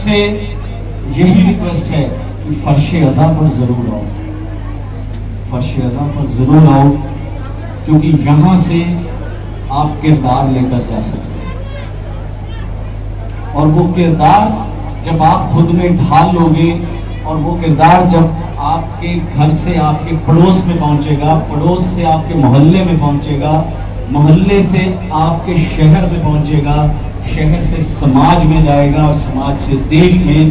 सबसे यही रिक्वेस्ट है कि फर्शे अज़ा पर जरूर आओ, फर्शे अज़ा पर जरूर आओ, क्योंकि यहां से आप किरदार लेकर जा सकते हैं। और वो किरदार जब आप खुद में ढाल लोगे और वो किरदार जब आपके घर से आपके पड़ोस में पहुंचेगा, पड़ोस से आपके मोहल्ले में पहुंचेगा, मोहल्ले से आपके शहर में पहुंचेगा, शहर से समाज में जाएगा और समाज से देश में,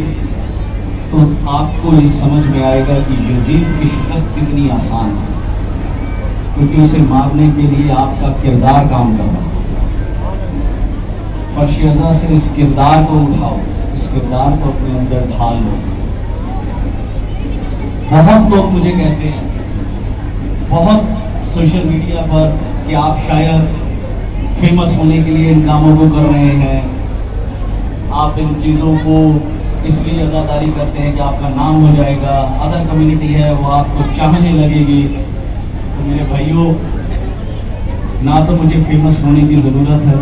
तो आपको ये समझ में आएगा कि यजीद की शिकस्त कितनी आसान है, क्योंकि उसे मारने के लिए आपका किरदार काम कर रहा है। फर्शे अज़ा से इस किरदार को उठाओ, इस किरदार को अपने अंदर ढाल लो। बहुत लोग मुझे कहते हैं, बहुत सोशल मीडिया पर, कि आप शायद फेमस होने के लिए इन कामों को कर रहे हैं, आप इन चीज़ों को इसलिए अदादारी करते हैं कि आपका नाम हो जाएगा, अदर कम्युनिटी है वो आपको चाहने लगेगी। तो मेरे भाइयों, ना तो मुझे फेमस होने की ज़रूरत है,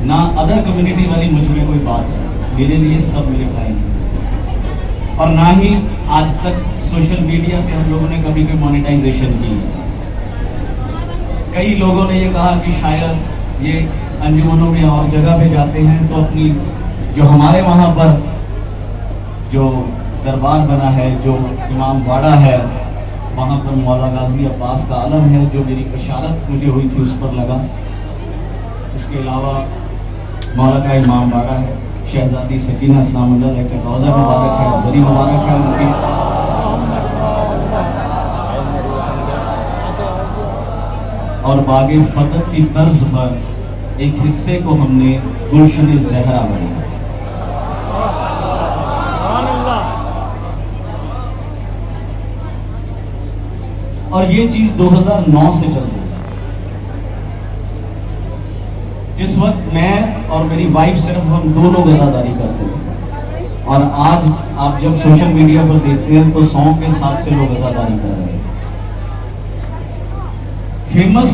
ना अदर कम्युनिटी वाली मुझ में कोई बात है, मेरे लिए सब मेरे भाई हैं। और ना ही आज तक सोशल मीडिया से हम लोगों ने कभी कोई मोनेटाइजेशन की। कई लोगों ने ये कहा कि शायद ये अंजुमनों में और जगह पे जाते हैं तो अपनी जो हमारे वहाँ पर जो दरबार बना है, जो इमाम वाड़ा है, वहाँ पर मौला गाजी अब्बास का आलम है, जो मेरी बशारत मुझे हुई थी उस पर लगा। उसके अलावा मौला का इमाम वाड़ा है, शहजादी सकीना इस्लामुल्लाह का रोज़ा मुबारक है, जरी मुबारक है उनकी। और बागे फतह की तर्ज पर एक हिस्से को हमने गुलशन ज़हरा बनाया। और ये चीज 2009 से चल रही है। जिस वक्त मैं और मेरी वाइफ सिर्फ हम दो लोग अदादारी करते थे, और आज आप जब सोशल मीडिया पर देखते हैं तो 100 के 7 से लोग अदादारी कर रहे हैं। फेमस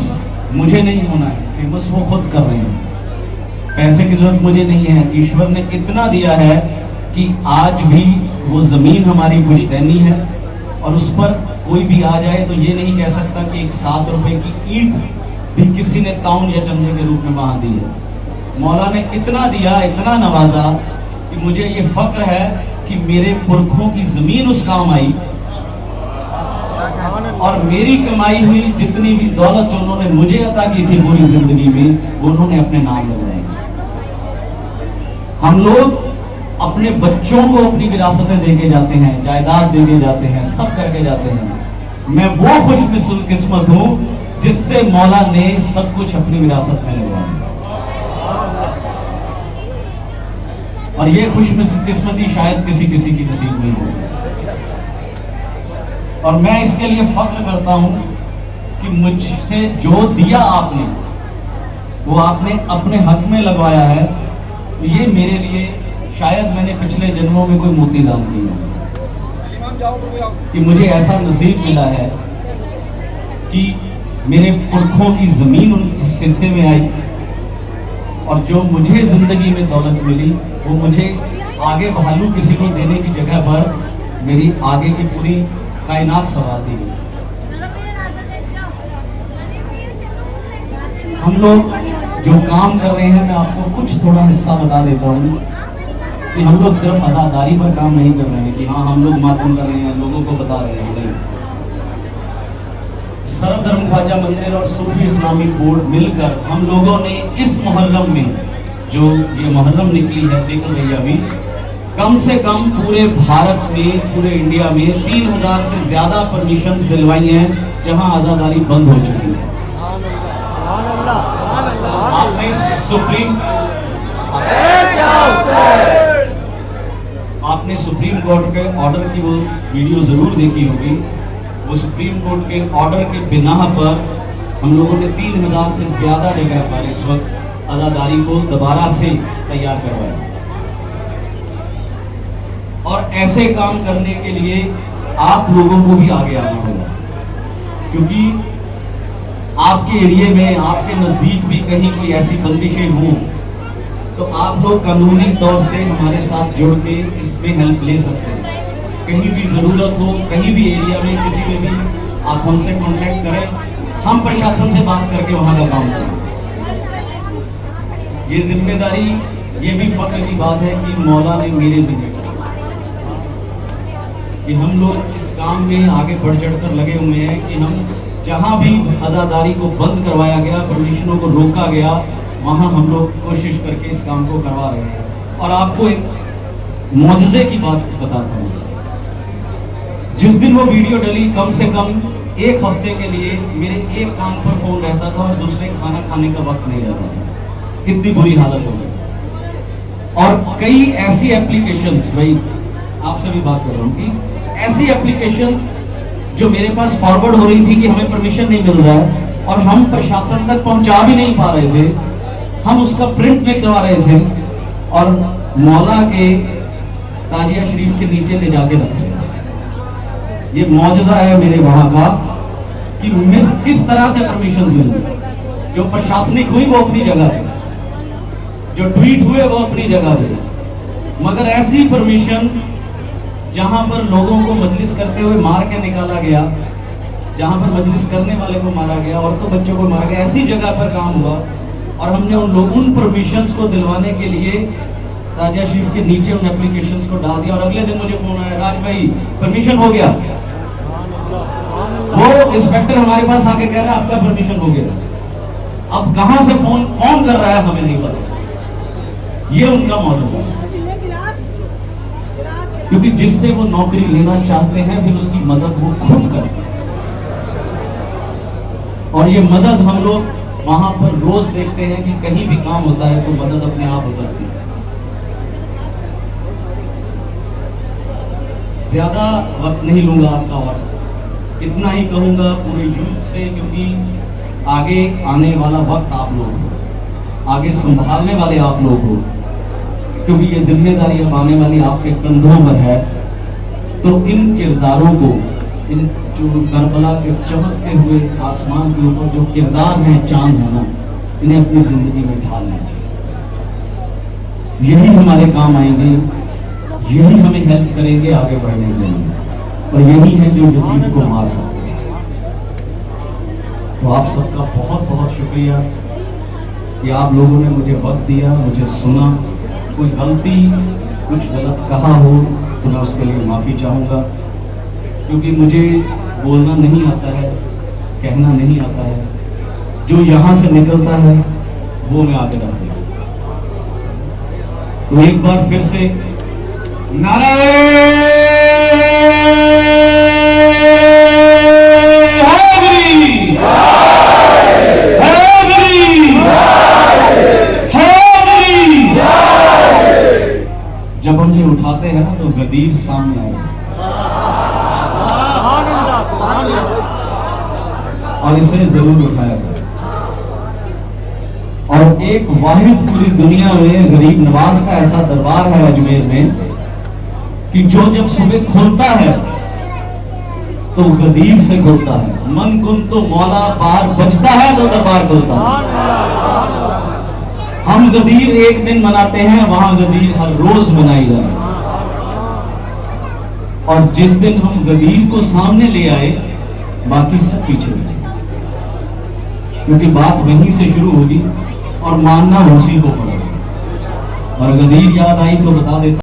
मुझे नहीं होना है, फेमस वो खुद कर रहे हैं। पैसे की जरूरत मुझे नहीं है, ईश्वर ने इतना दिया है कि आज भी वो जमीन हमारी पुश्तैनी है, और उस पर कोई भी आ जाए तो ये नहीं कह सकता कि एक 7 रुपए की ईंट भी किसी ने ताउन या चंदे के रूप में वहां दी है। मौला ने इतना दिया, इतना नवाजा कि मुझे ये फक्र है कि मेरे पुरखों की जमीन उस काम आई, और मेरी कमाई हुई जितनी भी दौलत जो उन्होंने मुझे अता की थी पूरी जिंदगी में, वो उन्होंने अपने नाम लगाई। हम लोग अपने बच्चों को अपनी विरासतें देके जाते हैं, जायदाद देके जाते हैं, सब करके जाते हैं। मैं वो खुशकिस्मत हूं जिससे मौला ने सब कुछ अपनी विरासत में लगवाया, और ये खुशकिस्मती शायद किसी किसी की नसीब नहीं होगी। और मैं इसके लिए फख्र करता हूं कि मुझसे जो दिया आपने, वो आपने अपने हक में लगवाया है। तो ये मेरे लिए शायद मैंने पिछले जन्मों में कोई मोती दान किया कि मुझे ऐसा नसीब मिला है कि मेरे पुरखों की जमीन उस हिस्से में आई, और जो मुझे जिंदगी में दौलत मिली वो मुझे आगे भालू किसी को देने की जगह पर मेरी आगे की पूरी कायनात सवार दी गई। हम लोग जो काम कर रहे हैं, मैं आपको कुछ थोड़ा हिस्सा बता देता हूँ कि हम लोग सिर्फ अदादारी पर काम नहीं कर रहे हैं कि हाँ हम लोग मातम कर रहे हैं, लोगों को बता रहे हैं। नहीं, सरधर्म ख्वाजा मंदिर और सूफी इस्लामी बोर्ड मिलकर हम लोगों ने इस मुहर्रम में, जो ये मुहर्रम निकली है, देखो भैया, अभी कम से कम पूरे भारत में, पूरे इंडिया में 3000 से ज्यादा परमिशन दिलवाई हैं जहां आजादारी बंद हो चुकी है। आपने सुप्रीम कोर्ट के ऑर्डर की वो वीडियो जरूर देखी होगी। वो सुप्रीम कोर्ट के ऑर्डर के बिना पर हम लोगों ने 3000 से ज्यादा जगह पर इस वक्त अदादारी को दोबारा से तैयार करवाया। और ऐसे काम करने के लिए आप लोगों को भी आगे आना होगा, क्योंकि आपके एरिया में, आपके नजदीक भी कहीं कोई ऐसी बंदिशें हों तो आप लोग कानूनी तौर से हमारे साथ जुड़ के इसमें हेल्प ले सकते हैं। कहीं भी ज़रूरत हो, कहीं भी एरिया में, किसी में भी आप हमसे कांटेक्ट करें, हम प्रशासन से बात करके वहाँ का काम करें। ये जिम्मेदारी, ये भी फख्र की बात है कि मौला ने मेरे ज़िम्मे कि हम लोग इस काम में आगे बढ़ चढ़कर लगे हुए हैं कि हम जहाँ भी अज़ादारी को बंद करवाया गया, परमिशनों को रोका गया, वहाँ हम लोग कोशिश करके इस काम को करवा रहे हैं। और आपको एक मौजज़े की बात बताता हूँ। जिस दिन वो वीडियो डली, कम से कम एक हफ्ते के लिए मेरे एक कान पर फोन रहता था और दूसरे खाना खाने का वक्त नहीं रहता था। इतनी बुरी हालत हो गई। और कई ऐसी एप्लीकेशंस, भाई आपसे भी बात कर रहा हूँ कि ऐसी एप्लीकेशंस जो मेरे पास फॉरवर्ड हो रही थी कि हमें परमिशन नहीं मिल रहा है और हम प्रशासन तक पहुंचा भी नहीं पा रहे थे, हम उसका प्रिंट नहीं करवा रहे थे और मौला के ताजिया शरीफ के नीचे ले जाके रखे। ये मौजज़ा है मेरे वहां का कि किस तरह से परमिशन मिली। जो प्रशासनिक हुई वो अपनी जगह है, जो ट्वीट हुए वो अपनी जगह है, मगर ऐसी परमिशन जहां पर लोगों को मजलिस करते हुए मार के निकाला गया, जहां पर मजलिस करने वाले को मारा गया, औरतों बच्चों को मारा गया, ऐसी जगह पर काम हुआ। और हमने उन परमिशंस को दिलवाने के लिए ताजिया शरीफ के नीचे उन एप्लीकेशंस को डाल दिया। और अगले दिन मुझे फोन आया, राज भाई परमिशन हो गया। वो इंस्पेक्टर हमारे पास आके कह रहा है आपका परमिशन हो गया। अब कहां से फोन कौन कर रहा है हमें नहीं पता। ये उनका मौजूद है, क्योंकि जिससे वो नौकरी लेना चाहते हैं फिर उसकी मदद वो खुद करते हैं। और ये मदद हम लोग वहां पर रोज देखते हैं कि कहीं भी काम होता है तो मदद अपने आप उतरती है। ज्यादा वक्त नहीं लूंगा आपका और इतना ही कहूंगा पूरे यूथ से, क्योंकि आगे आने वाला वक्त आप लोग हो, आगे संभालने वाले आप लोग हो, क्योंकि ये जिम्मेदारी अब आने वाली आपके कंधों पर है। तो इन किरदारों को, इन जो करबला के चमकते हुए आसमान के ऊपर जो किरदार हैं, चांद है ना, इन्हें अपनी जिंदगी में ढाल लीजिए। यही हमारे काम आएंगे, यही हमें हेल्प करेंगे आगे बढ़ने के लिए, और यही है जो यजीद को मार सकते हैं। तो आप सबका बहुत बहुत शुक्रिया कि आप लोगों ने मुझे वक्त दिया, मुझे सुना। कोई गलती, कुछ गलत कहा हो तो मैं उसके लिए माफ़ी चाहूँगा, क्योंकि मुझे बोलना नहीं आता है, कहना नहीं आता है। जो यहाँ से निकलता है वो मैं आगे रखूँगा। तो एक बार फिर से नारे जब हम ये उठाते हैं ना तो गदीर सामने आए और इसे जरूर उठाया जाए। और एक वाहिद पूरी दुनिया में गरीब नवाज का ऐसा दरबार है अजमेर में कि जो जब सुबह खुलता है तो गदीर से खुलता है। मन कुन तो मौला बार बजता है तो दरबार खुलता है। हम गदीर एक दिन मनाते हैं, वहां गदीर हर रोज मनाई जाए। और जिस दिन हम गदीर को सामने ले आए, बाकी सब पीछे रहे, क्योंकि बात वहीं से शुरू होगी और मानना उसी को पड़ेगा। और गदीर याद आई तो बता देता